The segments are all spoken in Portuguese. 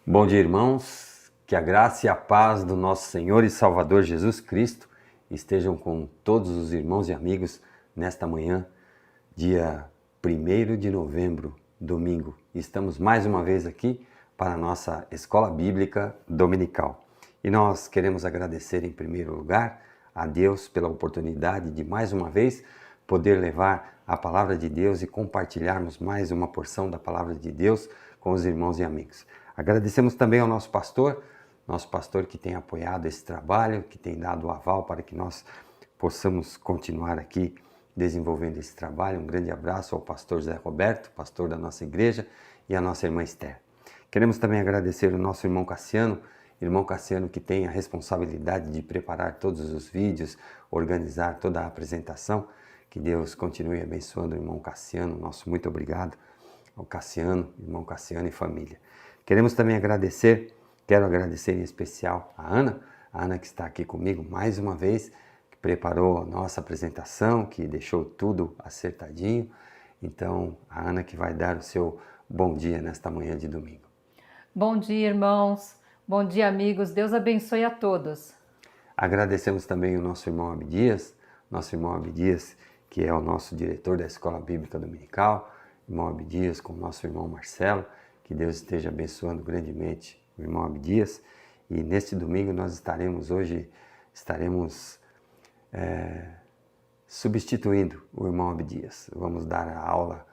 Bom dia, irmãos, que a graça e a paz do nosso Senhor e Salvador Jesus Cristo estejam com todos os irmãos e amigos nesta manhã, dia 1º de novembro, domingo. Estamos mais uma vez aqui para a nossa Escola Bíblica Dominical. E nós queremos agradecer em primeiro lugar a Deus pela oportunidade de mais uma vez poder levar a Palavra de Deus e compartilharmos mais uma porção da Palavra de Deus com os irmãos e amigos. Agradecemos também ao nosso pastor que tem apoiado esse trabalho, que tem dado o aval para que nós possamos continuar aqui desenvolvendo esse trabalho. Um grande abraço ao pastor Zé Roberto, pastor da nossa igreja, e à nossa irmã Esther. Queremos também agradecer ao nosso irmão Cassiano que tem a responsabilidade de preparar todos os vídeos, organizar toda a apresentação. Que Deus continue abençoando o irmão Cassiano, nosso muito obrigado ao Cassiano, irmão Cassiano e família. Queremos também quero agradecer em especial a Ana que está aqui comigo mais uma vez, que preparou a nossa apresentação, que deixou tudo acertadinho. Então, a Ana que vai dar o seu bom dia nesta manhã de domingo. Bom dia, irmãos. Bom dia, amigos. Deus abençoe a todos. Agradecemos também o nosso irmão Abdias, que é o nosso diretor da Escola Bíblica Dominical, irmão Abdias com o nosso irmão Marcelo. Que Deus esteja abençoando grandemente o irmão Abdias. E neste domingo nós estaremos substituindo o irmão Abdias. Vamos dar a aula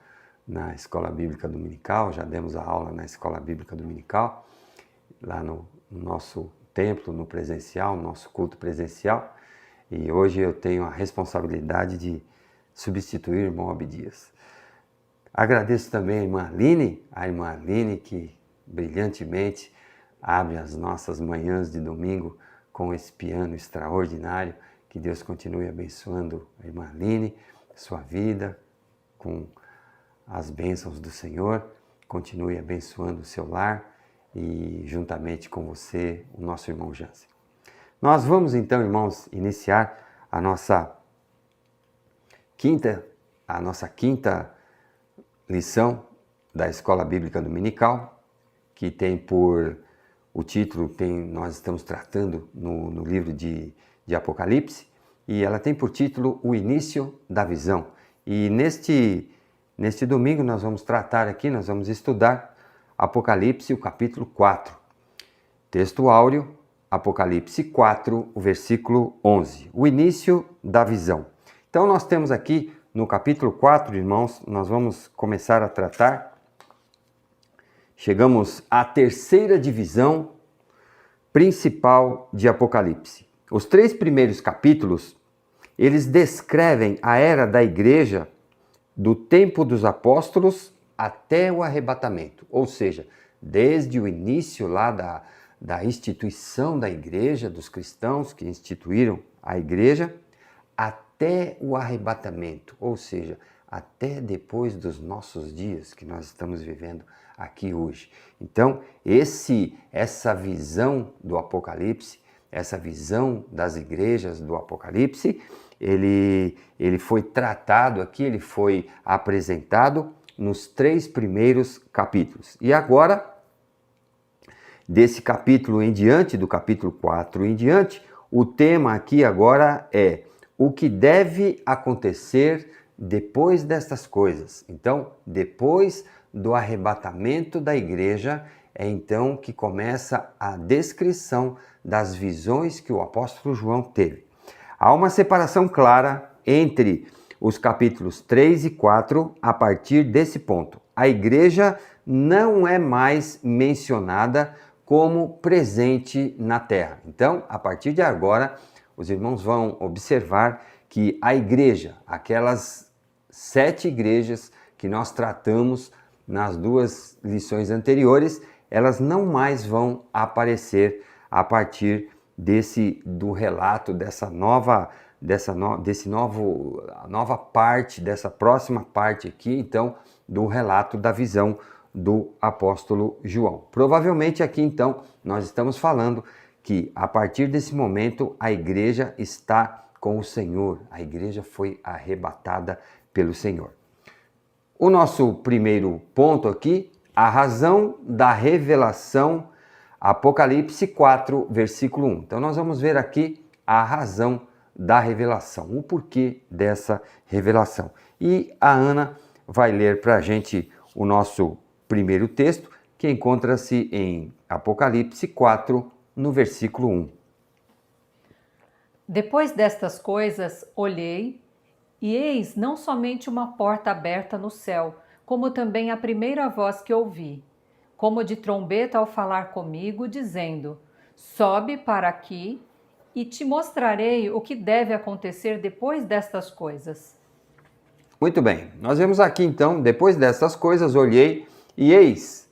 na Escola Bíblica Dominical, já demos a aula na Escola Bíblica Dominical, lá no nosso templo, no presencial, no nosso culto presencial. E hoje eu tenho a responsabilidade de substituir o irmão Abdias. Agradeço também a irmã Aline que brilhantemente abre as nossas manhãs de domingo com esse piano extraordinário. Que Deus continue abençoando a irmã Aline, sua vida, com as bênçãos do Senhor. Continue abençoando o seu lar e juntamente com você, o nosso irmão Jansen. Nós vamos então, irmãos, iniciar a nossa quinta lição da Escola Bíblica Dominical, que tem por o título, nós estamos tratando no livro de Apocalipse, e ela tem por título O Início da Visão. E neste domingo nós vamos estudar Apocalipse, o capítulo 4. Texto áureo, Apocalipse 4, o versículo 11. O início da visão. Então nós temos aqui no capítulo 4, irmãos, nós vamos começar a tratar chegamos à terceira divisão principal de Apocalipse. Os 3 primeiros capítulos, eles descrevem a era da igreja do tempo dos apóstolos até o arrebatamento, ou seja, desde o início lá da instituição da igreja, dos cristãos que instituíram a igreja, até o arrebatamento, ou seja, até depois dos nossos dias que nós estamos vivendo aqui hoje. Então, essa visão do Apocalipse, essa visão das igrejas do Apocalipse, ele foi tratado aqui, ele foi apresentado nos 3 primeiros capítulos. E agora, desse capítulo em diante, do capítulo 4 em diante, o tema aqui agora é o que deve acontecer depois destas coisas. Então, depois do arrebatamento da igreja, é então que começa a descrição das visões que o apóstolo João teve. Há uma separação clara entre os capítulos 3 e 4 a partir desse ponto. A igreja não é mais mencionada como presente na terra. Então, a partir de agora, os irmãos vão observar que a igreja, aquelas 7 igrejas que nós tratamos nas 2 lições anteriores, elas não mais vão aparecer a partir do relato dessa nova parte, dessa próxima parte aqui, então, do relato da visão do apóstolo João. Provavelmente aqui, então, nós estamos falando que a partir desse momento a igreja está com o Senhor, a igreja foi arrebatada pelo Senhor. O nosso primeiro ponto aqui, a razão da revelação, Apocalipse 4, versículo 1. Então nós vamos ver aqui a razão da revelação, o porquê dessa revelação. E a Ana vai ler para a gente o nosso primeiro texto, que encontra-se em Apocalipse 4, no versículo 1. Depois destas coisas, olhei, e eis não somente uma porta aberta no céu, como também a primeira voz que ouvi, como de trombeta ao falar comigo, dizendo: sobe para aqui, e te mostrarei o que deve acontecer depois destas coisas. Muito bem, nós vemos aqui então, depois destas coisas, olhei, e eis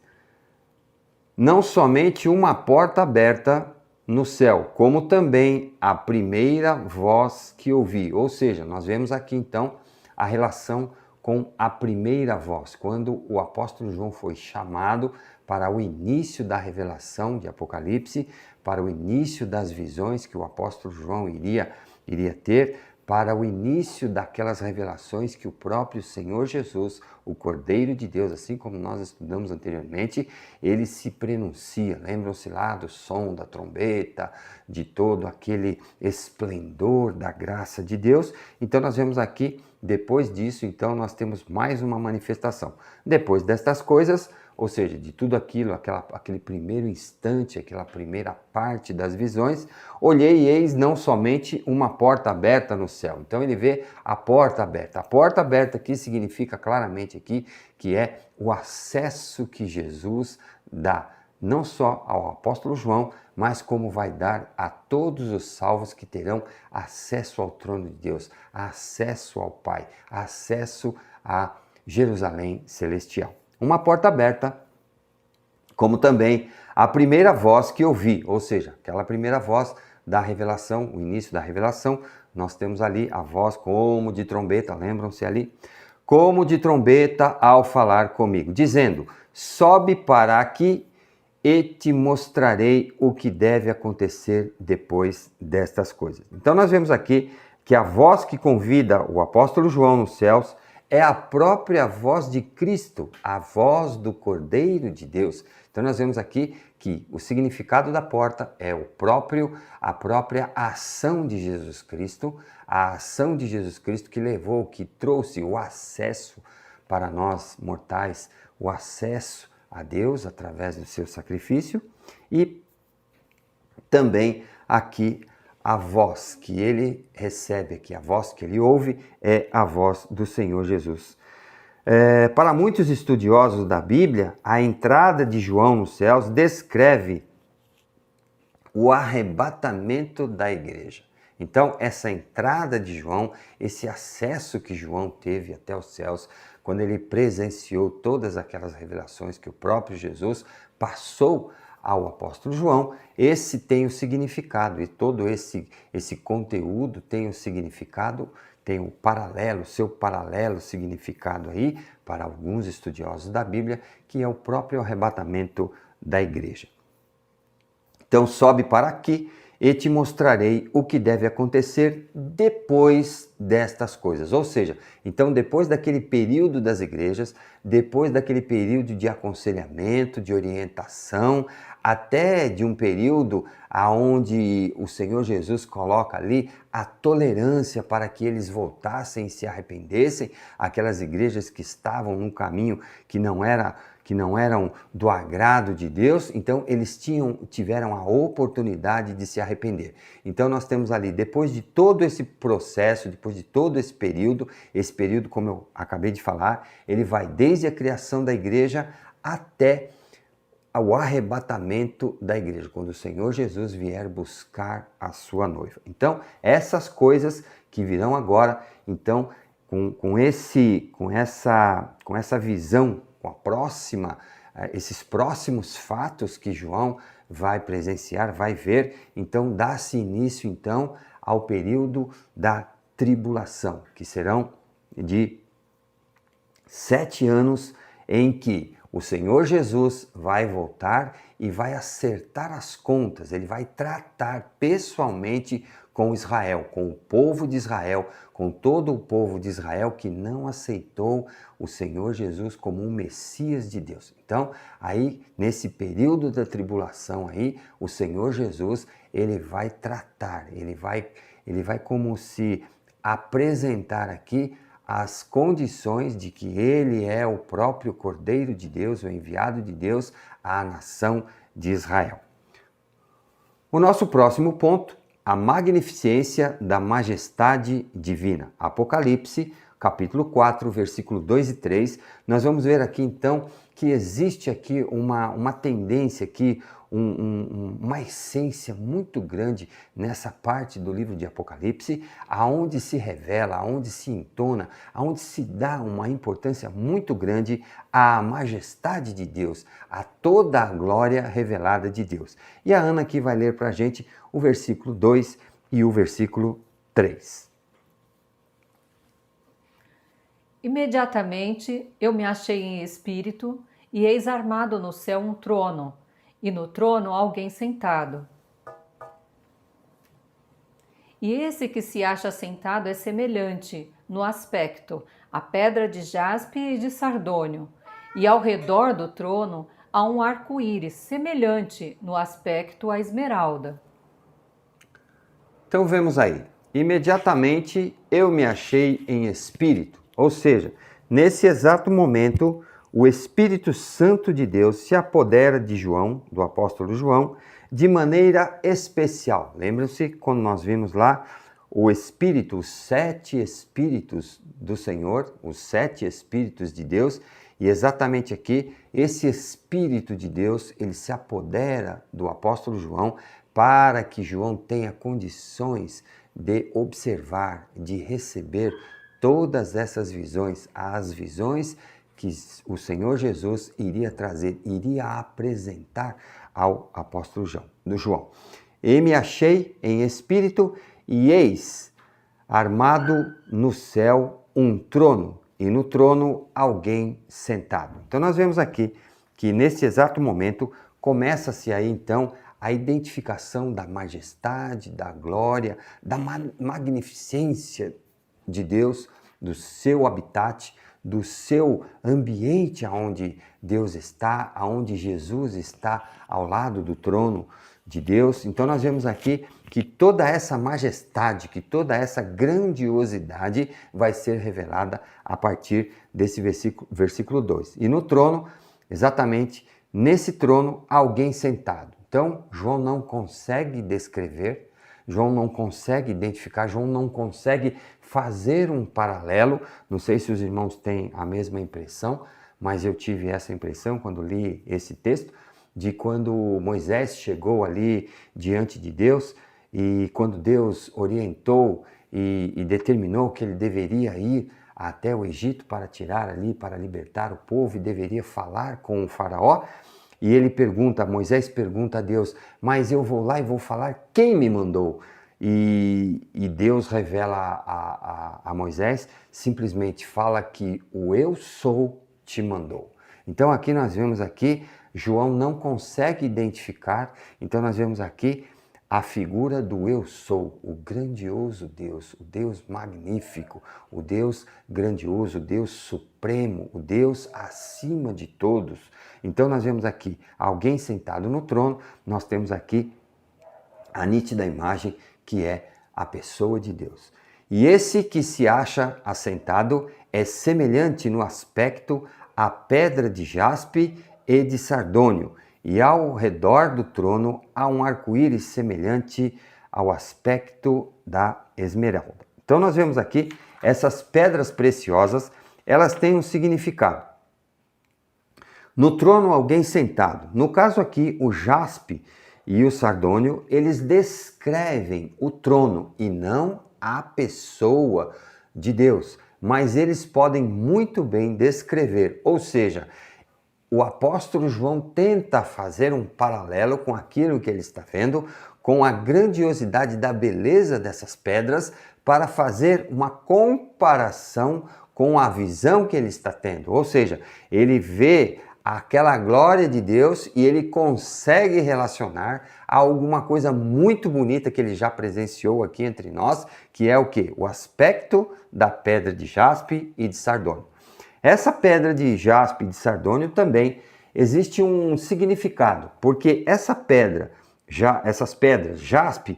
não somente uma porta aberta no céu, como também a primeira voz que ouvi. Ou seja, nós vemos aqui então a relação com a primeira voz, quando o apóstolo João foi chamado para o início da revelação de Apocalipse, para o início das visões que o apóstolo João iria ter, para o início daquelas revelações que o próprio Senhor Jesus, o Cordeiro de Deus, assim como nós estudamos anteriormente, ele se prenuncia. Lembram-se lá do som da trombeta, de todo aquele esplendor da graça de Deus? Então nós vemos aqui, depois disso, então nós temos mais uma manifestação. Depois destas coisas, ou seja, de tudo aquilo, aquele primeiro instante, aquela primeira parte das visões, olhei e eis não somente uma porta aberta no céu. Então ele vê a porta aberta. A porta aberta aqui significa claramente aqui que é o acesso que Jesus dá, não só ao apóstolo João, mas como vai dar a todos os salvos que terão acesso ao trono de Deus, acesso ao Pai, acesso a Jerusalém celestial. Uma porta aberta, como também a primeira voz que eu vi, ou seja, aquela primeira voz da revelação, o início da revelação, nós temos ali a voz como de trombeta, lembram-se ali? Como de trombeta ao falar comigo, dizendo: sobe para aqui e te mostrarei o que deve acontecer depois destas coisas. Então nós vemos aqui que a voz que convida o apóstolo João nos céus é a própria voz de Cristo, a voz do Cordeiro de Deus. Então nós vemos aqui que o significado da porta é a própria ação de Jesus Cristo, a ação de Jesus Cristo que trouxe o acesso para nós mortais, o acesso a Deus através do seu sacrifício, e também aqui a voz que ele recebe aqui, a voz que ele ouve é a voz do Senhor Jesus. Para muitos estudiosos da Bíblia, a entrada de João nos céus descreve o arrebatamento da igreja. Então, essa entrada de João, esse acesso que João teve até os céus, quando ele presenciou todas aquelas revelações que o próprio Jesus passou ao apóstolo João, esse tem o significado, e todo esse conteúdo tem o significado, tem o paralelo, seu paralelo significado aí, para alguns estudiosos da Bíblia, que é o próprio arrebatamento da igreja. Então sobe para aqui e te mostrarei o que deve acontecer depois destas coisas. Ou seja, então depois daquele período das igrejas, depois daquele período de aconselhamento, de orientação, até de um período onde o Senhor Jesus coloca ali a tolerância para que eles voltassem e se arrependessem, aquelas igrejas que estavam num caminho que não eram do agrado de Deus, então eles tiveram a oportunidade de se arrepender. Então nós temos ali, depois de todo esse processo, depois de todo esse período, como eu acabei de falar, ele vai desde a criação da igreja até o arrebatamento da igreja, quando o Senhor Jesus vier buscar a sua noiva. Então, essas coisas que virão agora, então, com essa visão, esses próximos fatos que João vai presenciar, vai ver, então dá-se início então ao período da tribulação, que serão de 7 anos em que o Senhor Jesus vai voltar e vai acertar as contas, ele vai tratar pessoalmente com Israel, com o povo de Israel, com todo o povo de Israel que não aceitou o Senhor Jesus como o Messias de Deus. Então, aí, nesse período da tribulação aí, o Senhor Jesus, ele vai tratar, ele vai como se apresentar aqui as condições de que ele é o próprio Cordeiro de Deus, o enviado de Deus à nação de Israel. O nosso próximo ponto, a magnificência da majestade divina. Apocalipse, capítulo 4, versículo 2 e 3. Nós vamos ver aqui então que existe aqui uma tendência aqui, uma essência muito grande nessa parte do livro de Apocalipse, aonde se revela, aonde se entona, aonde se dá uma importância muito grande à majestade de Deus, a toda a glória revelada de Deus. E a Ana aqui vai ler para a gente o versículo 2 e o versículo 3. Imediatamente eu me achei em espírito, e eis armado no céu um trono, e no trono alguém sentado. E esse que se acha sentado é semelhante, no aspecto, à pedra de jaspe e de sardônio, e ao redor do trono há um arco-íris, semelhante, no aspecto, à esmeralda. Então vemos aí, imediatamente eu me achei em espírito, ou seja, nesse exato momento, o Espírito Santo de Deus se apodera de João, do apóstolo João, de maneira especial. Lembram-se quando nós vimos lá o Espírito, os 7 Espíritos do Senhor, os 7 Espíritos de Deus, e exatamente aqui, esse Espírito de Deus, ele se apodera do apóstolo João para que João tenha condições de observar, de receber todas essas visões, as visões que o Senhor Jesus iria trazer, iria apresentar ao apóstolo João. E me achei em espírito, e eis, armado no céu um trono, e no trono alguém sentado. Então nós vemos aqui que nesse exato momento começa-se aí então a identificação da majestade, da glória, da magnificência de Deus, do seu habitat, do seu ambiente aonde Deus está, aonde Jesus está ao lado do trono de Deus. Então nós vemos aqui que toda essa majestade, que toda essa grandiosidade vai ser revelada a partir desse versículo 2. E no trono, exatamente nesse trono, alguém sentado. Então João não consegue descrever, João não consegue identificar, João não consegue fazer um paralelo. Não sei se os irmãos têm a mesma impressão, mas eu tive essa impressão quando li esse texto, de quando Moisés chegou ali diante de Deus e quando Deus orientou e determinou que ele deveria ir até o Egito para tirar ali, para libertar o povo e deveria falar com o faraó. E ele pergunta, Moisés pergunta a Deus, mas eu vou lá e vou falar quem me mandou? E Deus revela a Moisés, simplesmente fala que o eu sou te mandou. Então aqui nós vemos aqui, João não consegue identificar, então nós vemos aqui a figura do eu sou, o grandioso Deus, o Deus magnífico, o Deus grandioso, o Deus supremo, o Deus acima de todos. Então nós vemos aqui alguém sentado no trono, nós temos aqui a nítida imagem que é a pessoa de Deus. E esse que se acha assentado é semelhante no aspecto à pedra de jaspe e de sardônio, e ao redor do trono há um arco-íris semelhante ao aspecto da esmeralda. Então nós vemos aqui essas pedras preciosas, elas têm um significado. No trono alguém sentado. No caso aqui, o jaspe e o sardônio, eles descrevem o trono e não a pessoa de Deus, mas eles podem muito bem descrever, ou seja, o apóstolo João tenta fazer um paralelo com aquilo que ele está vendo, com a grandiosidade da beleza dessas pedras, para fazer uma comparação com a visão que ele está tendo. Ou seja, ele vê aquela glória de Deus e ele consegue relacionar a alguma coisa muito bonita que ele já presenciou aqui entre nós, que é o quê? O aspecto da pedra de jaspe e de sardônio. Essa pedra de jaspe e de sardônio também existe um significado, porque essas pedras, jaspe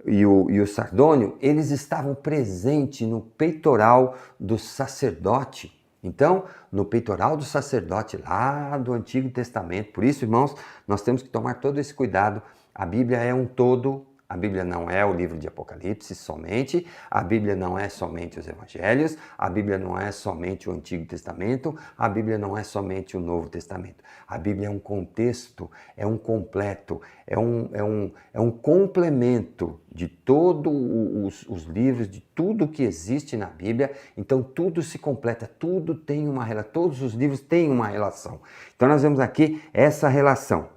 e o sardônio, eles estavam presentes no peitoral do sacerdote. Então, no peitoral do sacerdote lá do Antigo Testamento, por isso, irmãos, nós temos que tomar todo esse cuidado. A Bíblia é um todo. A Bíblia não é o livro de Apocalipse somente, a Bíblia não é somente os Evangelhos, a Bíblia não é somente o Antigo Testamento, a Bíblia não é somente o Novo Testamento. A Bíblia é um contexto, é um completo, é um complemento de todos os livros, de tudo que existe na Bíblia. Então tudo se completa, tudo tem uma relação, todos os livros têm uma relação. Então nós vemos aqui essa relação.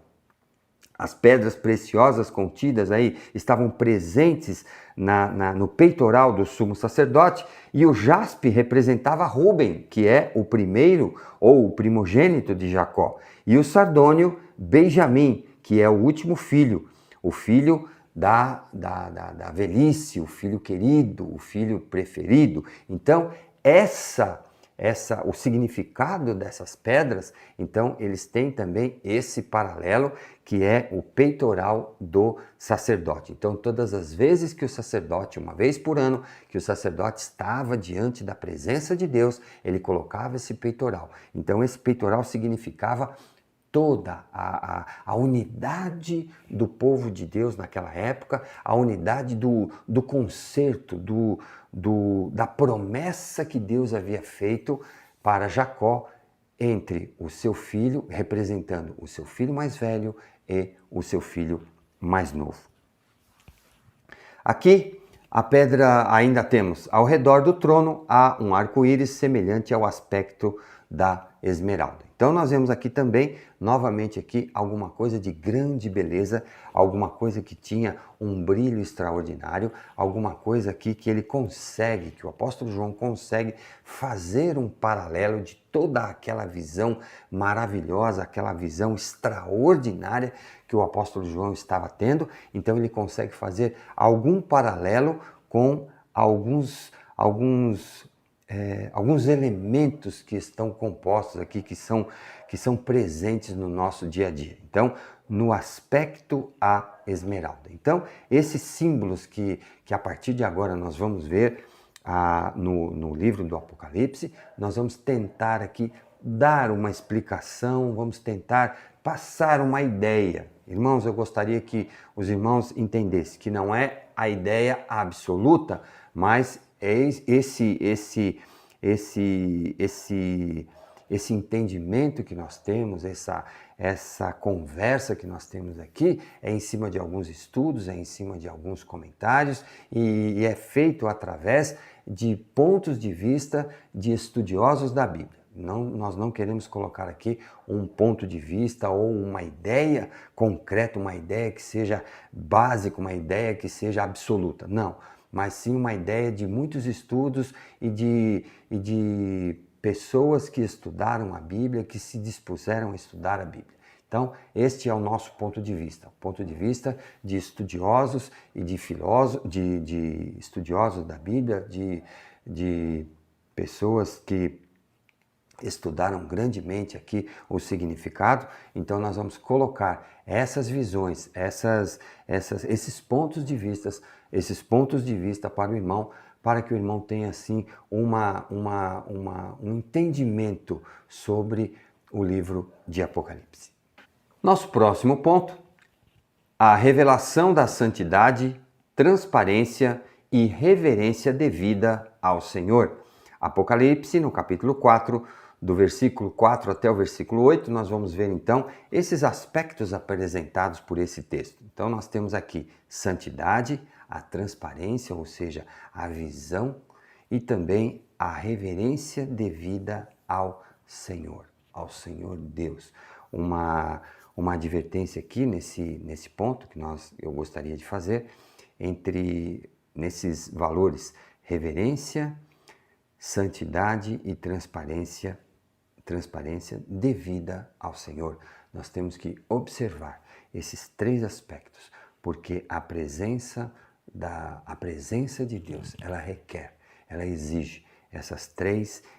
As pedras preciosas contidas aí estavam presentes no peitoral do sumo sacerdote, e o jaspe representava Rúben, que é o primeiro ou o primogênito de Jacó, e o sardônio, Benjamim, que é o último filho, o filho da velhice, o filho querido, o filho preferido. Então, o significado dessas pedras, então eles têm também esse paralelo, que é o peitoral do sacerdote. Então todas as vezes que o sacerdote, uma vez por ano, que o sacerdote estava diante da presença de Deus, ele colocava esse peitoral. Então esse peitoral significava toda a unidade do povo de Deus naquela época, a unidade do concerto, da promessa que Deus havia feito para Jacó entre o seu filho, representando o seu filho mais velho e o seu filho mais novo. Aqui a pedra ainda temos, ao redor do trono há um arco-íris semelhante ao aspecto da esmeralda. Então nós vemos aqui também, novamente aqui, alguma coisa de grande beleza, alguma coisa que tinha um brilho extraordinário, alguma coisa aqui que ele consegue, que o apóstolo João consegue fazer um paralelo de toda aquela visão maravilhosa, aquela visão extraordinária que o apóstolo João estava tendo. Então ele consegue fazer algum paralelo com alguns elementos que estão compostos aqui, que são presentes no nosso dia a dia. Então, no aspecto a esmeralda. Então, esses símbolos que a partir de agora nós vamos ver no livro do Apocalipse, nós vamos tentar aqui dar uma explicação, vamos tentar passar uma ideia Irmãos, eu gostaria que os irmãos entendessem que não é a ideia absoluta, mas é esse entendimento que nós temos, essa conversa que nós temos aqui, é em cima de alguns estudos, é em cima de alguns comentários e é feito através de pontos de vista de estudiosos da Bíblia. Nós não queremos colocar aqui um ponto de vista ou uma ideia concreta, uma ideia que seja básica, uma ideia que seja absoluta. Não, mas sim uma ideia de muitos estudos e de pessoas que estudaram a Bíblia, que se dispuseram a estudar a Bíblia. Então, este é o nosso ponto de vista, o ponto de vista de estudiosos e de filósofos, de estudiosos da Bíblia, de pessoas que estudaram grandemente aqui o significado. Então nós vamos colocar essas visões, esses pontos de vista para o irmão, para que o irmão tenha assim um entendimento sobre o livro de Apocalipse. Nosso próximo ponto, a revelação da santidade, transparência e reverência devida ao Senhor. Apocalipse, no capítulo 4, do versículo 4 até o versículo 8, nós vamos ver então esses aspectos apresentados por esse texto. Então nós temos aqui santidade, a transparência, ou seja, a visão, e também a reverência devida ao Senhor Deus. Uma advertência aqui nesse ponto que eu gostaria de fazer, nesses valores reverência, santidade e transparência devida ao Senhor. Nós temos que observar esses três aspectos, porque a presença de Deus, ela exige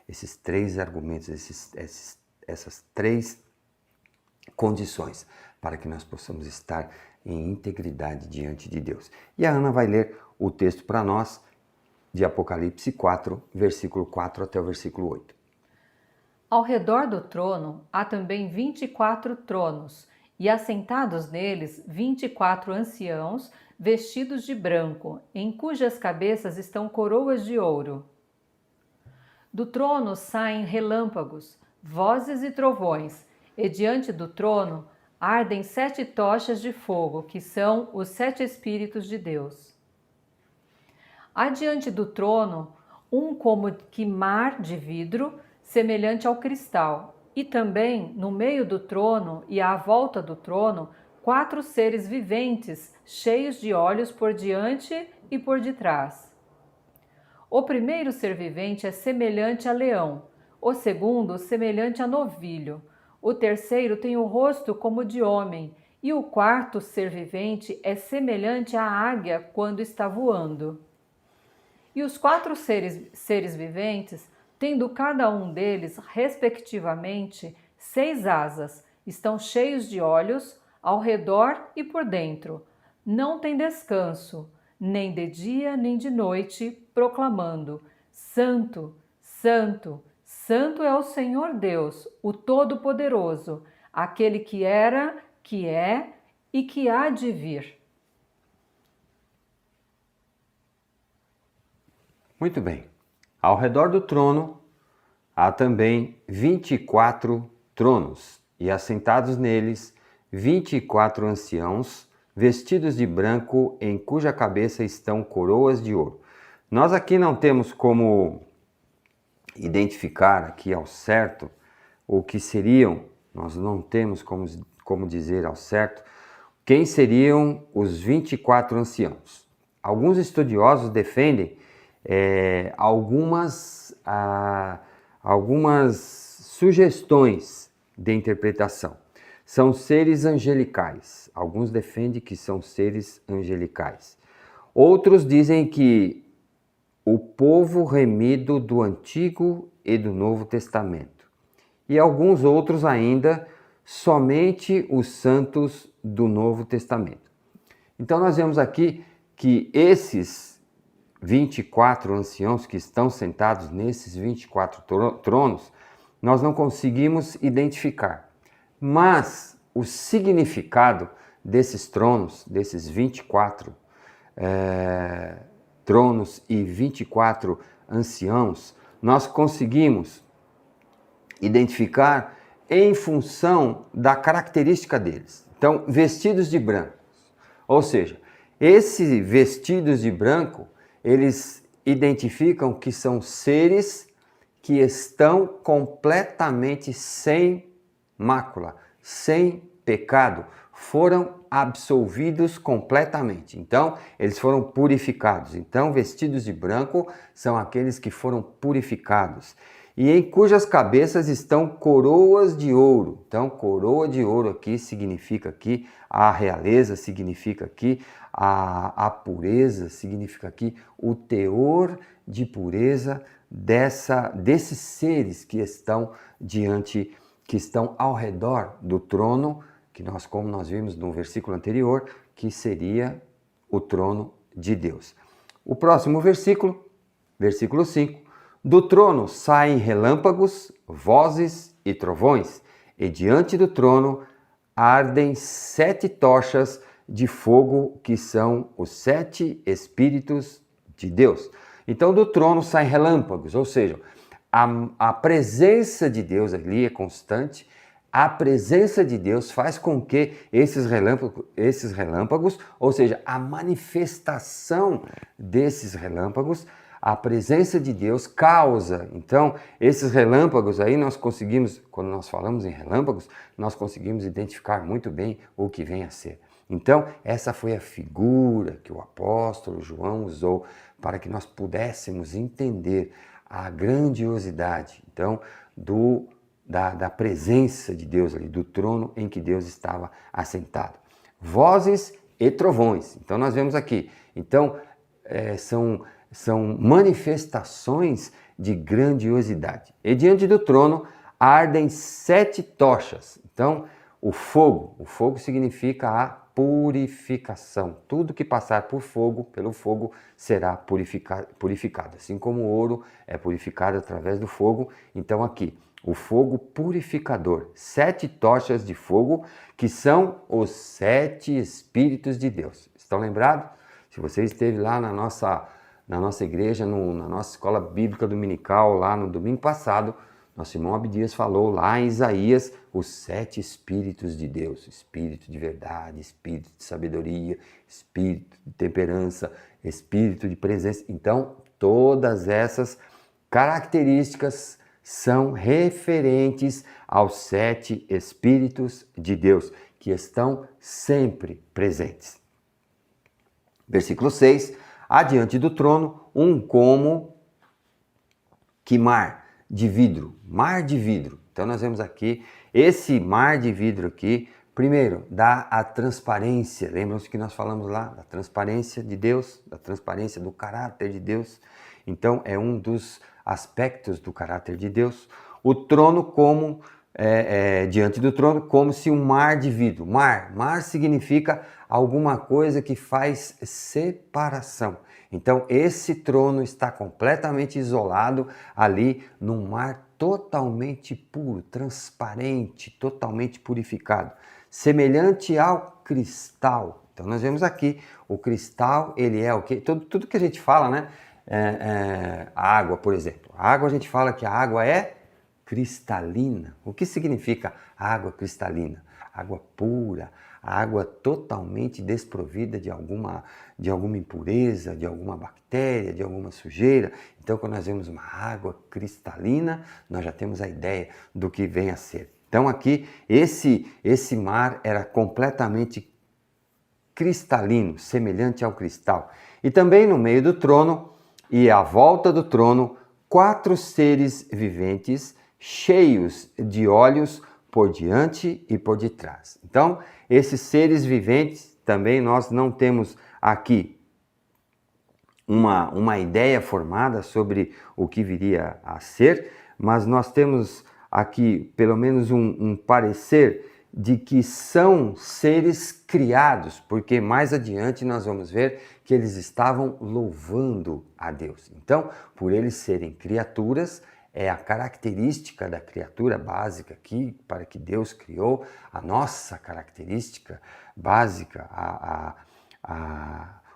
esses três argumentos, essas três condições para que nós possamos estar em integridade diante de Deus. E a Ana vai ler o texto para nós de Apocalipse 4, versículo 4 até o versículo 8. Ao redor do trono há também 24 tronos, e assentados neles 24 anciãos, vestidos de branco, em cujas cabeças estão coroas de ouro. Do trono saem relâmpagos, vozes e trovões, e diante do trono ardem 7 tochas de fogo, que são os 7 Espíritos de Deus. Adiante do trono, como que mar de vidro, semelhante ao cristal, e também no meio do trono e à volta do trono, 4 seres viventes, cheios de olhos por diante e por detrás. O primeiro ser vivente é semelhante a leão, o segundo semelhante a novilho, o terceiro tem o rosto como de homem, e o quarto ser vivente é semelhante à águia quando está voando. E os 4 seres viventes, tendo cada um deles, respectivamente, 6 asas, estão cheios de olhos, ao redor e por dentro. Não tem descanso, nem de dia nem de noite, proclamando: Santo, Santo, Santo é o Senhor Deus, o Todo-Poderoso, aquele que era, que é e que há de vir. Muito bem. Ao redor do trono há também 24 tronos, e assentados neles 24 anciãos, vestidos de branco, em cuja cabeça estão coroas de ouro. Nós aqui não temos como identificar aqui ao certo o que seriam, nós não temos como dizer ao certo quem seriam os 24 anciãos. Alguns estudiosos defendem algumas sugestões de interpretação. São seres angelicais. Alguns defendem que são seres angelicais. Outros dizem que o povo remido do Antigo e do Novo Testamento. E alguns outros ainda, somente os santos do Novo Testamento. Então nós vemos aqui que esses 24 anciãos que estão sentados nesses 24 tronos, nós não conseguimos identificar. Mas o significado desses tronos, desses 24 tronos e 24 anciãos, nós conseguimos identificar em função da característica deles. Então, vestidos de branco. Ou seja, esses vestidos de branco, eles identificam que são seres que estão completamente sem mácula, sem pecado, foram absolvidos completamente. Então, eles foram purificados. Então, vestidos de branco são aqueles que foram purificados. E em cujas cabeças estão coroas de ouro. Então, coroa de ouro aqui significa aqui a realeza, significa aqui a pureza, significa aqui o teor de pureza desses seres que estão que estão ao redor do trono, como nós vimos no versículo anterior, que seria o trono de Deus. O próximo versículo, versículo 5. Do trono saem relâmpagos, vozes e trovões, e diante do trono ardem 7 tochas de fogo, que são os 7 Espíritos de Deus. Então do trono saem relâmpagos, ou seja, a presença de Deus ali é constante. A presença de Deus faz com que esses relâmpagos, ou seja, a manifestação desses relâmpagos, a presença de Deus causa. Então, esses relâmpagos aí nós conseguimos, quando nós falamos em relâmpagos, nós conseguimos identificar muito bem o que vem a ser. Então, essa foi a figura que o apóstolo João usou para que nós pudéssemos entender a grandiosidade, então, da presença de Deus ali, do trono em que Deus estava assentado. Vozes e trovões. Então, nós vemos aqui. Então, são manifestações de grandiosidade. E diante do trono ardem 7 tochas. Então, o fogo significa a purificação. Tudo que passar pelo fogo será purificado. Assim como o ouro é purificado através do fogo, então aqui, o fogo purificador. 7 tochas de fogo, que são os 7 Espíritos de Deus. Estão lembrados? Se você esteve lá na nossa igreja, na nossa escola bíblica dominical, lá no domingo passado, nosso irmão Abdias falou lá em Isaías os 7 Espíritos de Deus: Espírito de verdade, Espírito de sabedoria, Espírito de temperança, Espírito de presença. Então, todas essas características são referentes aos 7 Espíritos de Deus, que estão sempre presentes. Versículo 6. Adiante do trono, como que mar de vidro. Então nós vemos aqui, esse mar de vidro aqui, primeiro, dá a transparência. Lembram-se que nós falamos lá da transparência de Deus, da transparência do caráter de Deus. Então é um dos aspectos do caráter de Deus. O trono diante do trono, como se um mar de vidro. Mar significa alguma coisa que faz separação. Então, esse trono está completamente isolado ali num mar totalmente puro, transparente, totalmente purificado, semelhante ao cristal. Então, nós vemos aqui, o cristal, ele é o quê? Tudo que a gente fala, né? A água, por exemplo. A água, a gente fala que a água é cristalina. O que significa água cristalina? Água pura, água totalmente desprovida de alguma impureza, de alguma bactéria, de alguma sujeira. Então, quando nós vemos uma água cristalina, nós já temos a ideia do que vem a ser. Então, aqui, esse mar era completamente cristalino, semelhante ao cristal. E também no meio do trono e à volta do trono, 4 seres viventes cheios de olhos por diante e por detrás. Então, esses seres viventes, também nós não temos aqui uma ideia formada sobre o que viria a ser, mas nós temos aqui pelo menos um parecer de que são seres criados, porque mais adiante nós vamos ver que eles estavam louvando a Deus. Então, por eles serem criaturas, é a característica da criatura básica aqui, para que Deus criou, a nossa característica básica,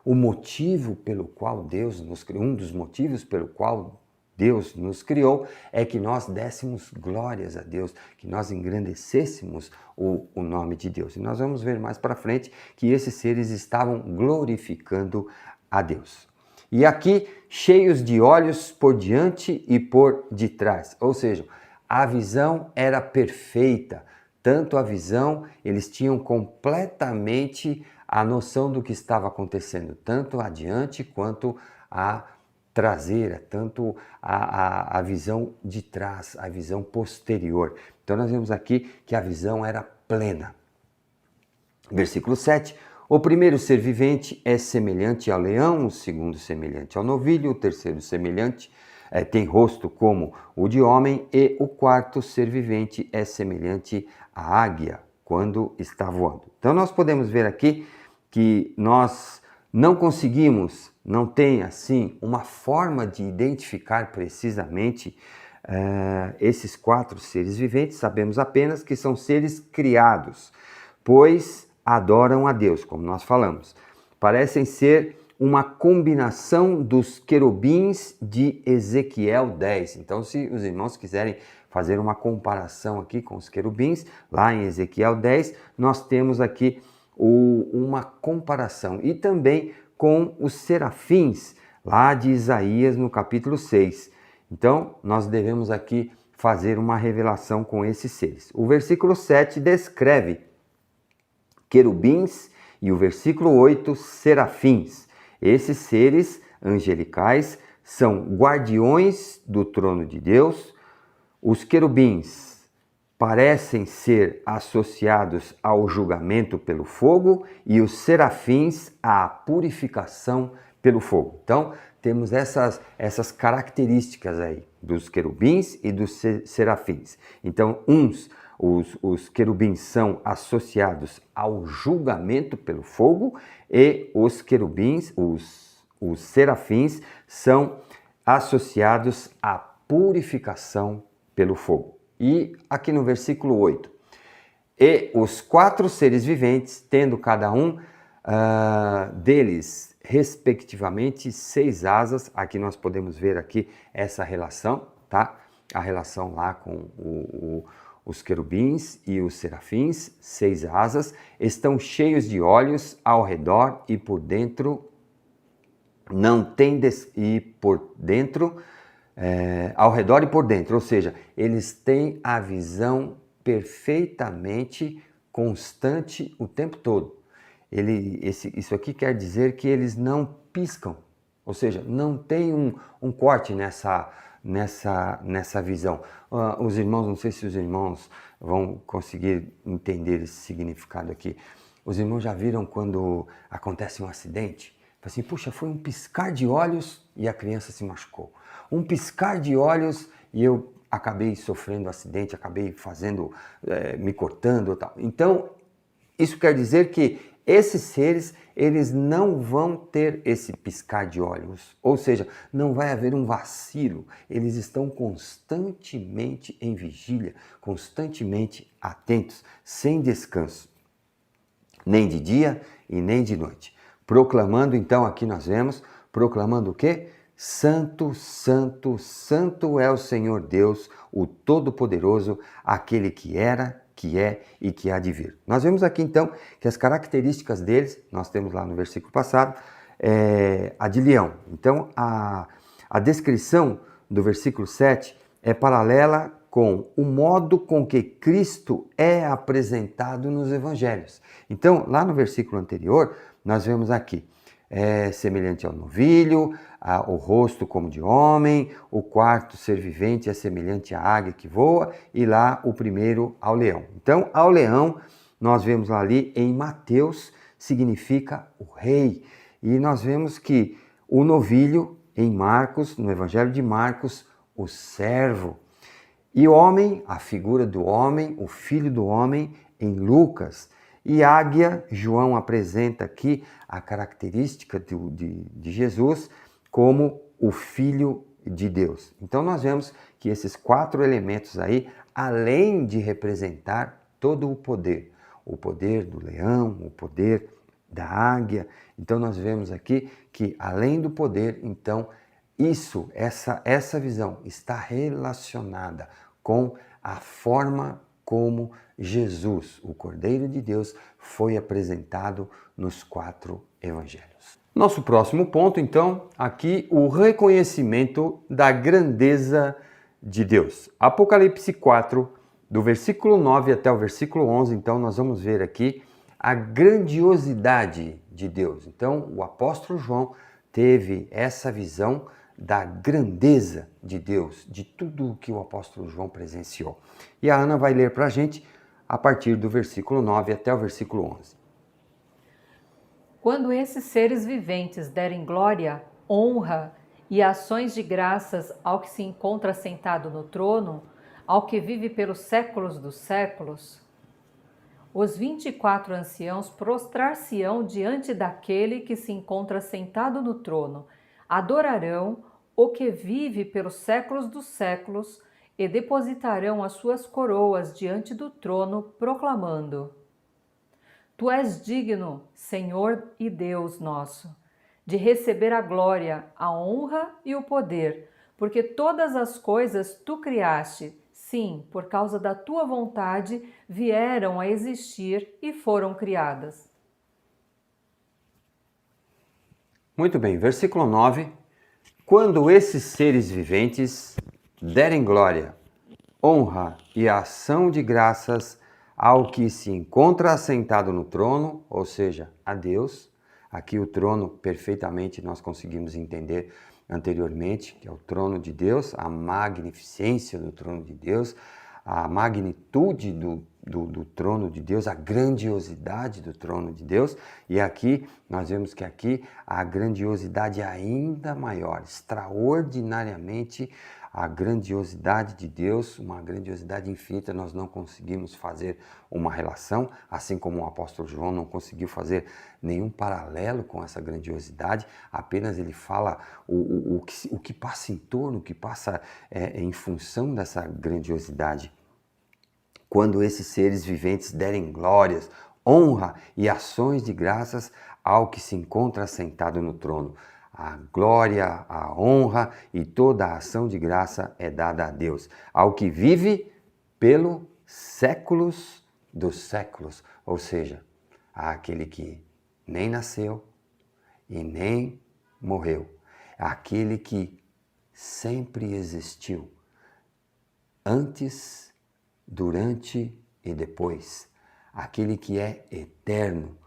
o motivo pelo qual Deus nos criou, um dos motivos pelo qual Deus nos criou é que nós dessemos glórias a Deus, que nós engrandecêssemos o nome de Deus. E nós vamos ver mais para frente que esses seres estavam glorificando a Deus. E aqui, cheios de olhos por diante e por detrás. Ou seja, a visão era perfeita. Tanto a visão, eles tinham completamente a noção do que estava acontecendo, tanto adiante quanto a traseira, tanto a visão de trás, a visão posterior. Então nós vemos aqui que a visão era plena. Versículo 7. O primeiro ser vivente é semelhante ao leão, o segundo semelhante ao novilho, o terceiro semelhante, tem rosto como o de homem, e o quarto ser vivente é semelhante à águia, quando está voando. Então nós podemos ver aqui que nós não conseguimos, não tem assim uma forma de identificar precisamente esses quatro seres viventes. Sabemos apenas que são seres criados, pois adoram a Deus, como nós falamos. Parecem ser uma combinação dos querubins de Ezequiel 10. Então, se os irmãos quiserem fazer uma comparação aqui com os querubins, lá em Ezequiel 10, nós temos aqui uma comparação. E também com os serafins, lá de Isaías, no capítulo 6. Então, nós devemos aqui fazer uma revelação com esses seres. O versículo 7 descreve querubins e o versículo 8, serafins. Esses seres angelicais são guardiões do trono de Deus. Os querubins parecem ser associados ao julgamento pelo fogo e os serafins à purificação pelo fogo. Então, temos essas características aí dos querubins e dos serafins. Então, os querubins são associados ao julgamento pelo fogo e os querubins, os serafins, são associados à purificação pelo fogo. E aqui no versículo 8, e os quatro seres viventes, tendo cada um deles, respectivamente, 6 asas. Aqui nós podemos ver aqui essa relação, tá? A relação lá com os querubins e os serafins, 6 asas, estão cheios de olhos ao redor e por dentro, ao redor e por dentro, ou seja, eles têm a visão perfeitamente constante o tempo todo. Isso aqui quer dizer que eles não piscam, ou seja, não tem um corte nessa visão. Os irmãos, não sei se os irmãos vão conseguir entender esse significado aqui. Os irmãos já viram quando acontece um acidente? Assim, puxa, foi um piscar de olhos e a criança se machucou. Um piscar de olhos e eu acabei sofrendo acidente, acabei me cortando e tal. Então, isso quer dizer que esses seres, eles não vão ter esse piscar de olhos, ou seja, não vai haver um vacilo. Eles estão constantemente em vigília, constantemente atentos, sem descanso, nem de dia e nem de noite. Proclamando, então, aqui nós vemos, proclamando o quê? Santo, santo, santo é o Senhor Deus, o Todo-Poderoso, aquele que era, que é e que há de vir. Nós vemos aqui, então, que as características deles, nós temos lá no versículo passado, a de leão. Então, a descrição do versículo 7 é paralela com o modo com que Cristo é apresentado nos evangelhos. Então, lá no versículo anterior, nós vemos aqui, semelhante ao novilho, o rosto como de homem, o quarto ser vivente é semelhante à águia que voa, e lá o primeiro ao leão. Então, ao leão, nós vemos lá ali em Mateus, significa o rei. E nós vemos que o novilho, em Marcos, no Evangelho de Marcos, o servo. E homem, a figura do homem, o filho do homem, em Lucas. E águia, João apresenta aqui a característica de Jesus como o filho de Deus. Então nós vemos que esses 4 elementos aí, além de representar todo o poder do leão, o poder da águia, então nós vemos aqui que além do poder, então essa visão está relacionada com a forma como Jesus, o Cordeiro de Deus, foi apresentado nos 4 evangelhos. Nosso próximo ponto, então, aqui o reconhecimento da grandeza de Deus. Apocalipse 4, do versículo 9 até o versículo 11, então nós vamos ver aqui a grandiosidade de Deus. Então, o apóstolo João teve essa visão da grandeza de Deus, de tudo o que o apóstolo João presenciou. E a Ana vai ler para a gente a partir do versículo 9 até o versículo 11. Quando esses seres viventes derem glória, honra e ações de graças ao que se encontra sentado no trono, ao que vive pelos séculos dos séculos, os 24 anciãos prostrar-se-ão diante daquele que se encontra sentado no trono, adorarão o que vive pelos séculos dos séculos e depositarão as suas coroas diante do trono, proclamando: Tu és digno, Senhor e Deus nosso, de receber a glória, a honra e o poder, porque todas as coisas tu criaste, sim, por causa da tua vontade, vieram a existir e foram criadas. Muito bem, versículo 9. Quando esses seres viventes derem glória, honra e ação de graças ao que se encontra assentado no trono, ou seja, a Deus. Aqui o trono perfeitamente nós conseguimos entender anteriormente, que é o trono de Deus, a magnificência do trono de Deus, a magnitude do trono de Deus, a grandiosidade do trono de Deus. E aqui nós vemos que aqui a grandiosidade é ainda maior, extraordinariamente a grandiosidade de Deus, uma grandiosidade infinita. Nós não conseguimos fazer uma relação, assim como o apóstolo João não conseguiu fazer nenhum paralelo com essa grandiosidade, apenas ele fala o que passa em torno, o que passa em função dessa grandiosidade. Quando esses seres viventes derem glórias, honra e ações de graças ao que se encontra sentado no trono. A glória, a honra e toda a ação de graça é dada a Deus, ao que vive pelos séculos dos séculos, ou seja, àquele que nem nasceu e nem morreu, aquele que sempre existiu, antes, durante e depois, aquele que é eterno,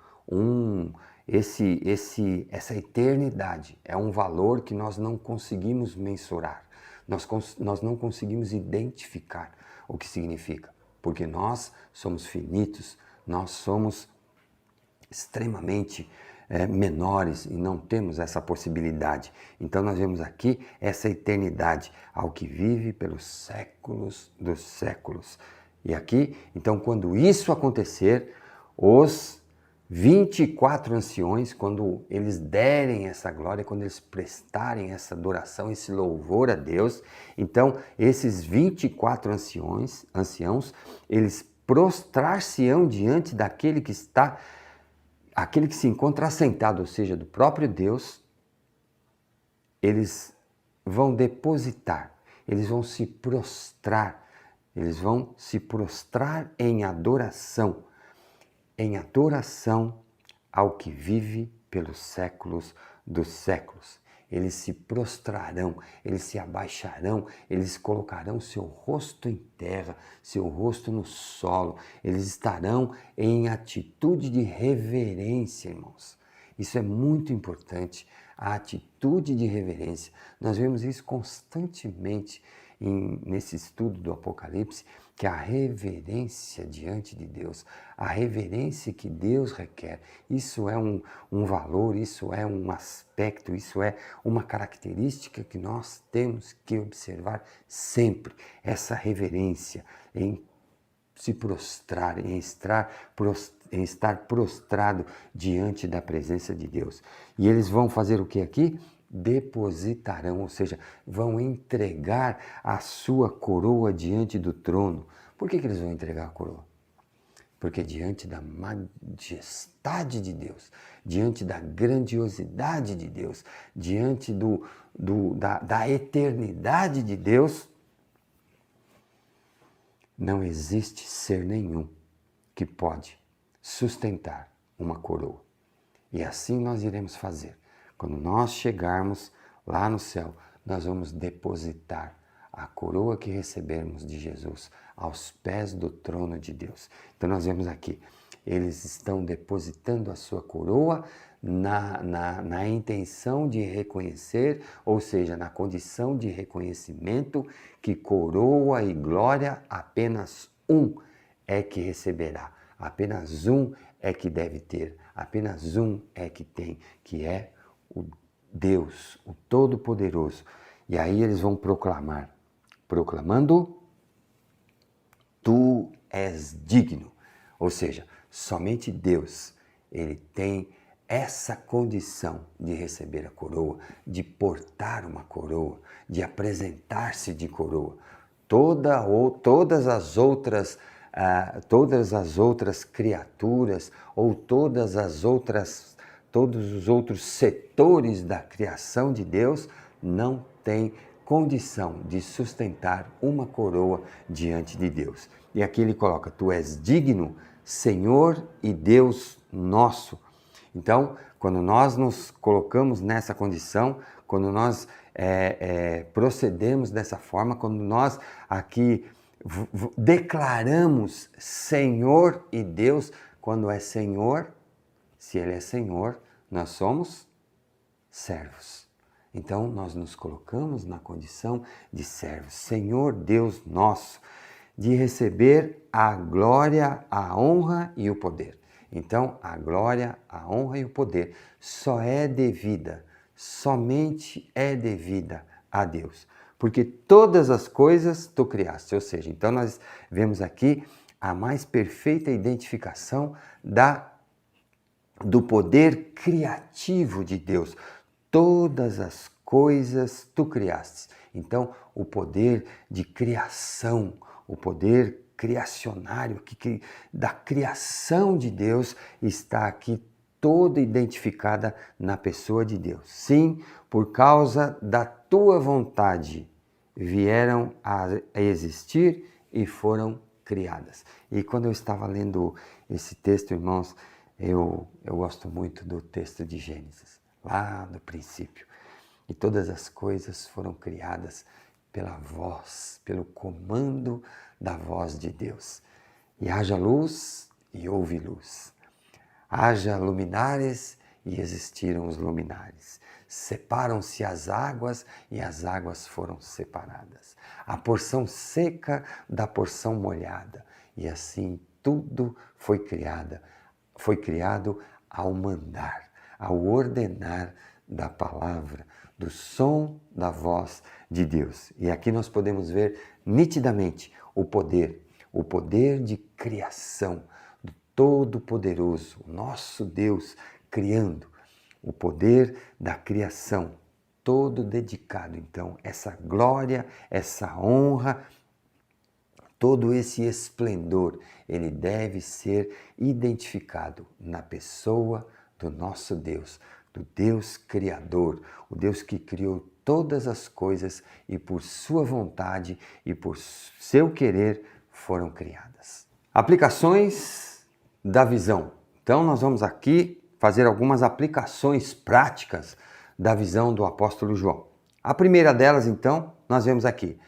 essa eternidade é um valor que nós não conseguimos mensurar, nós não conseguimos identificar o que significa, porque nós somos finitos, nós somos extremamente menores e não temos essa possibilidade. Então nós vemos aqui essa eternidade ao que vive pelos séculos dos séculos. E aqui, então, quando isso acontecer, os 24 anciões, quando eles derem essa glória, quando eles prestarem essa adoração, esse louvor a Deus, então esses 24 anciãos, eles prostrar-se-ão diante daquele que está, aquele que se encontra assentado, ou seja, do próprio Deus. Eles vão depositar, eles vão se prostrar, em adoração ao que vive pelos séculos dos séculos. Eles se prostrarão, eles se abaixarão, eles colocarão seu rosto em terra, seu rosto no solo, eles estarão em atitude de reverência, irmãos. Isso é muito importante, a atitude de reverência. Nós vemos isso constantemente nesse estudo do Apocalipse, que a reverência diante de Deus, a reverência que Deus requer, isso é um valor, isso é um aspecto, isso é uma característica que nós temos que observar sempre, essa reverência em se prostrar, em estar prostrado diante da presença de Deus. E eles vão fazer o que aqui? depositarão, ou seja, vão entregar a sua coroa diante do trono. Por que eles vão entregar a coroa? Porque diante da majestade de Deus, diante da grandiosidade de Deus, diante da eternidade de Deus, não existe ser nenhum que pode sustentar uma coroa. E assim nós iremos fazer. Quando nós chegarmos lá no céu, nós vamos depositar a coroa que recebermos de Jesus aos pés do trono de Deus. Então nós vemos aqui, eles estão depositando a sua coroa na intenção de reconhecer, ou seja, na condição de reconhecimento que coroa e glória apenas um é que receberá, apenas um é que deve ter, apenas um é que tem, que é o Deus, o Todo-Poderoso. E aí eles vão proclamando, tu és digno. Ou seja, somente Deus, ele tem essa condição de receber a coroa, de portar uma coroa, de apresentar-se de coroa. Todas as outras criaturas ou todos os outros setores da criação de Deus não têm condição de sustentar uma coroa diante de Deus. E aqui ele coloca, tu és digno, Senhor e Deus nosso. Então, quando nós nos colocamos nessa condição, quando nós procedemos dessa forma, quando nós aqui declaramos Senhor e Deus, quando é Senhor, se Ele é Senhor, nós somos servos. Então, nós nos colocamos na condição de servos. Senhor Deus nosso, de receber a glória, a honra e o poder. Então, a glória, a honra e o poder só é devida, somente é devida a Deus. Porque todas as coisas tu criaste, ou seja, então nós vemos aqui a mais perfeita identificação do poder criativo de Deus. Todas as coisas tu criaste. Então, o poder de criação, o poder criacionário, da criação de Deus está aqui toda identificada na pessoa de Deus. Sim, por causa da tua vontade vieram a existir e foram criadas. E quando eu estava lendo esse texto, irmãos, eu gosto muito do texto de Gênesis, lá no princípio. E todas as coisas foram criadas pela voz, pelo comando da voz de Deus. E haja luz e houve luz. Haja luminares e existiram os luminares. Separam-se as águas e as águas foram separadas. A porção seca da porção molhada. E assim tudo foi criado ao mandar, ao ordenar da palavra, do som da voz de Deus. E aqui nós podemos ver nitidamente o poder de criação do Todo-Poderoso, o nosso Deus criando, o poder da criação, todo dedicado. Então, essa glória, essa honra, todo esse esplendor, ele deve ser identificado na pessoa do nosso Deus, do Deus Criador, o Deus que criou todas as coisas e por sua vontade e por seu querer foram criadas. Aplicações da visão. Então nós vamos aqui fazer algumas aplicações práticas da visão do apóstolo João. A primeira delas, então, nós vemos aqui.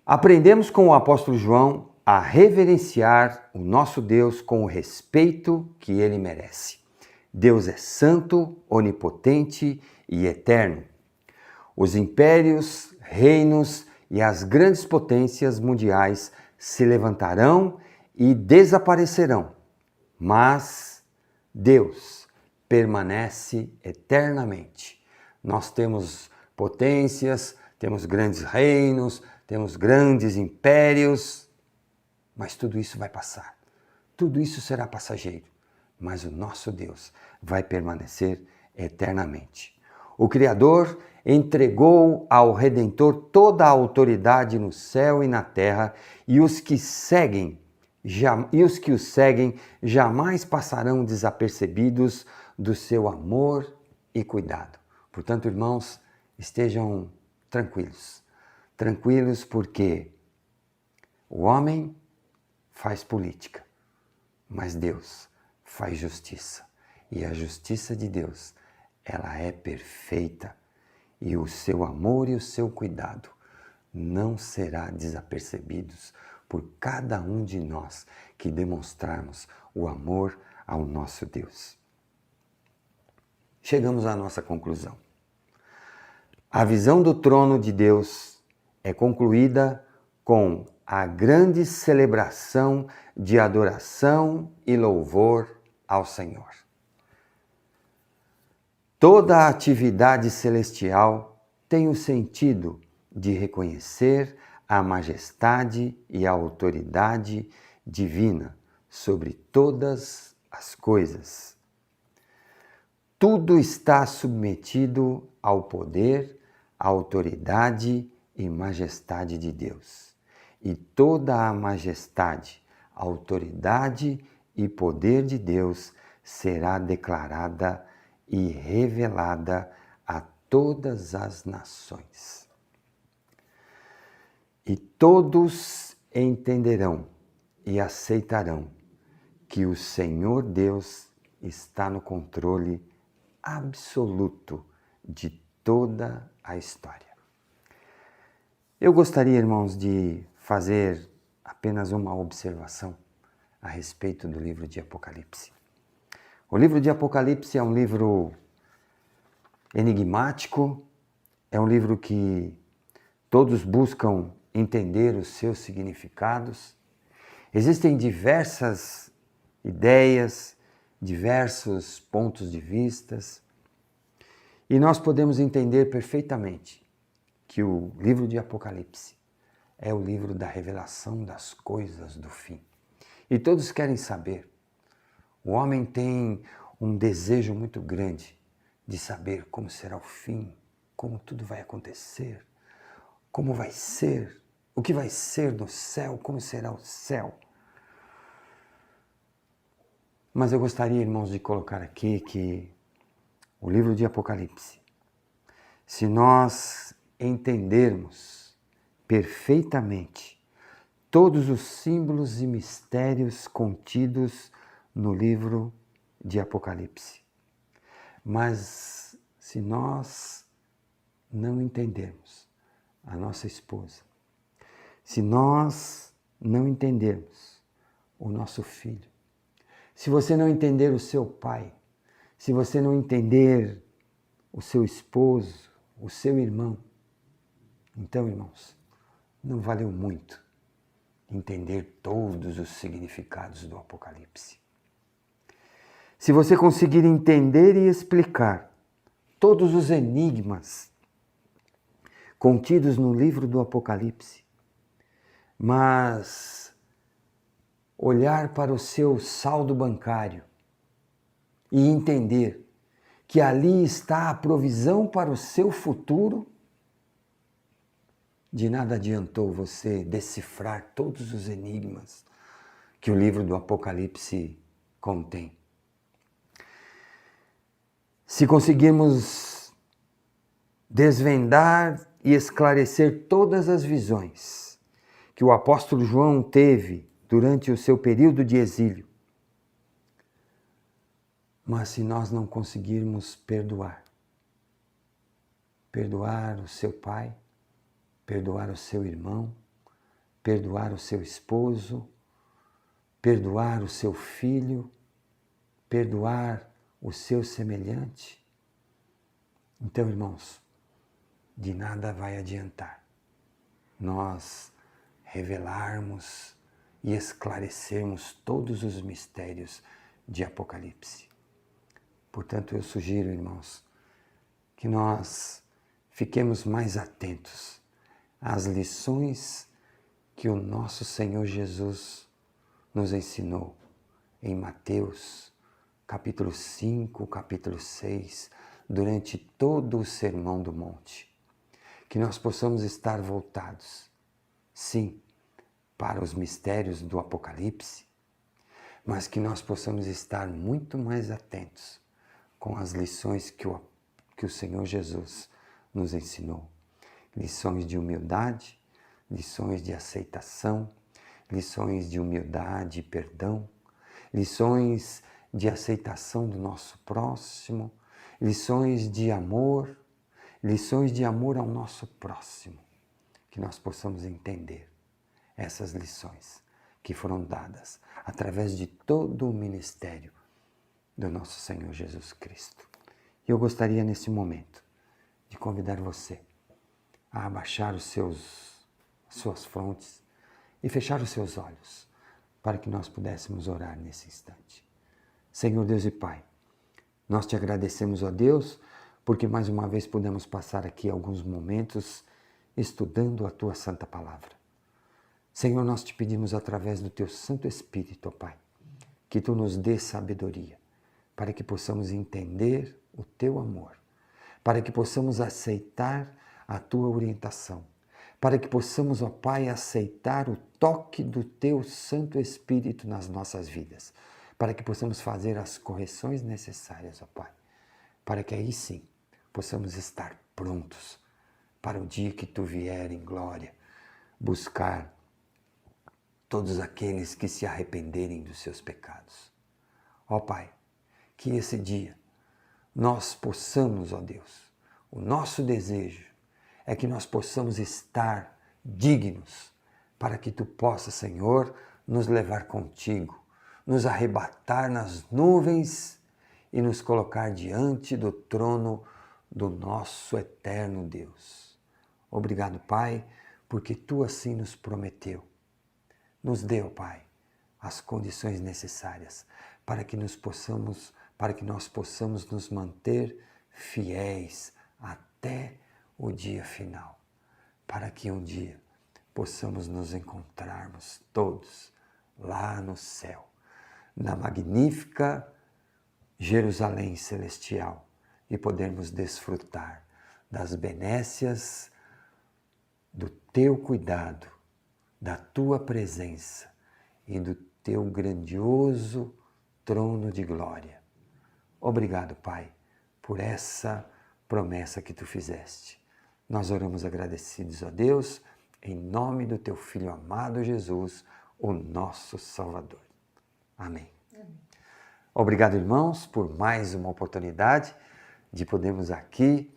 Aprendemos com o apóstolo João a reverenciar o nosso Deus com o respeito que ele merece. Deus é santo, onipotente e eterno. Os impérios, reinos e as grandes potências mundiais se levantarão e desaparecerão, mas Deus permanece eternamente. Nós temos potências, temos grandes reinos, temos grandes impérios, mas tudo isso vai passar. Tudo isso será passageiro, mas o nosso Deus vai permanecer eternamente. O Criador entregou ao Redentor toda a autoridade no céu e na terra, e os que o seguem jamais passarão desapercebidos do seu amor e cuidado. Portanto, irmãos, estejam tranquilos. Tranquilos porque o homem faz política, mas Deus faz justiça. E a justiça de Deus, ela é perfeita. E o seu amor e o seu cuidado não será desapercebidos por cada um de nós que demonstrarmos o amor ao nosso Deus. Chegamos à nossa conclusão. A visão do trono de Deus é concluída com a grande celebração de adoração e louvor ao Senhor. Toda a atividade celestial tem o sentido de reconhecer a majestade e a autoridade divina sobre todas as coisas. Tudo está submetido ao poder, à autoridade e majestade de Deus. E toda a majestade, autoridade e poder de Deus será declarada e revelada a todas as nações. E todos entenderão e aceitarão que o Senhor Deus está no controle absoluto de toda a história. Eu gostaria, irmãos, de fazer apenas uma observação a respeito do livro de Apocalipse. O livro de Apocalipse é um livro enigmático, é um livro que todos buscam entender os seus significados. Existem diversas ideias, diversos pontos de vistas, e nós podemos entender perfeitamente que o livro de Apocalipse é o livro da revelação das coisas do fim. E todos querem saber. O homem tem um desejo muito grande de saber como será o fim, como tudo vai acontecer, como vai ser, o que vai ser no céu, como será o céu. Mas eu gostaria, irmãos, de colocar aqui que o livro de Apocalipse, se nós entendermos perfeitamente todos os símbolos e mistérios contidos no livro de Apocalipse, mas se nós não entendermos a nossa esposa, se nós não entendermos o nosso filho, se você não entender o seu pai, se você não entender o seu esposo, o seu irmão, então, irmãos, não valeu muito entender todos os significados do Apocalipse. Se você conseguir entender e explicar todos os enigmas contidos no livro do Apocalipse, mas olhar para o seu saldo bancário e entender que ali está a provisão para o seu futuro, de nada adiantou você decifrar todos os enigmas que o livro do Apocalipse contém. Se conseguirmos desvendar e esclarecer todas as visões que o apóstolo João teve durante o seu período de exílio, mas se nós não conseguirmos perdoar o seu pai, perdoar o seu irmão, perdoar o seu esposo, perdoar o seu filho, perdoar o seu semelhante, então, irmãos, de nada vai adiantar nós revelarmos e esclarecermos todos os mistérios de Apocalipse. Portanto, eu sugiro, irmãos, que nós fiquemos mais atentos às lições que o nosso Senhor Jesus nos ensinou em Mateus, capítulo 5, capítulo 6, durante todo o Sermão do Monte. Que nós possamos estar voltados, sim, para os mistérios do Apocalipse, mas que nós possamos estar muito mais atentos com as lições que o Senhor Jesus nos ensinou. Lições de humildade, lições de aceitação, lições de humildade e perdão, lições de aceitação do nosso próximo, lições de amor ao nosso próximo. Que nós possamos entender essas lições que foram dadas através de todo o ministério do nosso Senhor Jesus Cristo. E eu gostaria nesse momento de convidar você a abaixar suas frontes e fechar os seus olhos para que nós pudéssemos orar nesse instante. Senhor Deus e Pai, nós te agradecemos, ó Deus, porque mais uma vez pudemos passar aqui alguns momentos estudando a Tua Santa Palavra. Senhor, nós te pedimos através do Teu Santo Espírito, ó Pai, que Tu nos dê sabedoria, para que possamos entender o Teu amor, para que possamos aceitar a Tua orientação, para que possamos, ó Pai, aceitar o toque do Teu Santo Espírito nas nossas vidas, para que possamos fazer as correções necessárias, ó Pai, para que aí sim possamos estar prontos para o dia que Tu vier em glória, buscar todos aqueles que se arrependerem dos seus pecados. Ó Pai, que esse dia nós possamos, ó Deus, o nosso desejo é que nós possamos estar dignos para que Tu possa, Senhor, nos levar contigo, nos arrebatar nas nuvens e nos colocar diante do trono do nosso eterno Deus. Obrigado, Pai, porque Tu assim nos prometeu. Nos dê, ó Pai, as condições necessárias para que nós possamos nos manter fiéis até o dia final, para que um dia possamos nos encontrarmos todos lá no céu, na magnífica Jerusalém celestial e podermos desfrutar das benécias do Teu cuidado, da Tua presença e do Teu grandioso trono de glória. Obrigado, Pai, por essa promessa que Tu fizeste. Nós oramos agradecidos a Deus, em nome do Teu Filho amado Jesus, o nosso Salvador. Amém. Obrigado, irmãos, por mais uma oportunidade de podermos aqui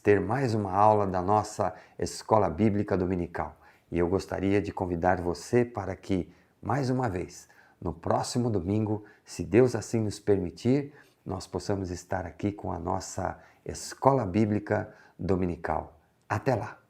ter mais uma aula da nossa Escola Bíblica Dominical. E eu gostaria de convidar você para que, mais uma vez, no próximo domingo, se Deus assim nos permitir, nós possamos estar aqui com a nossa Escola Bíblica Dominical. Até lá!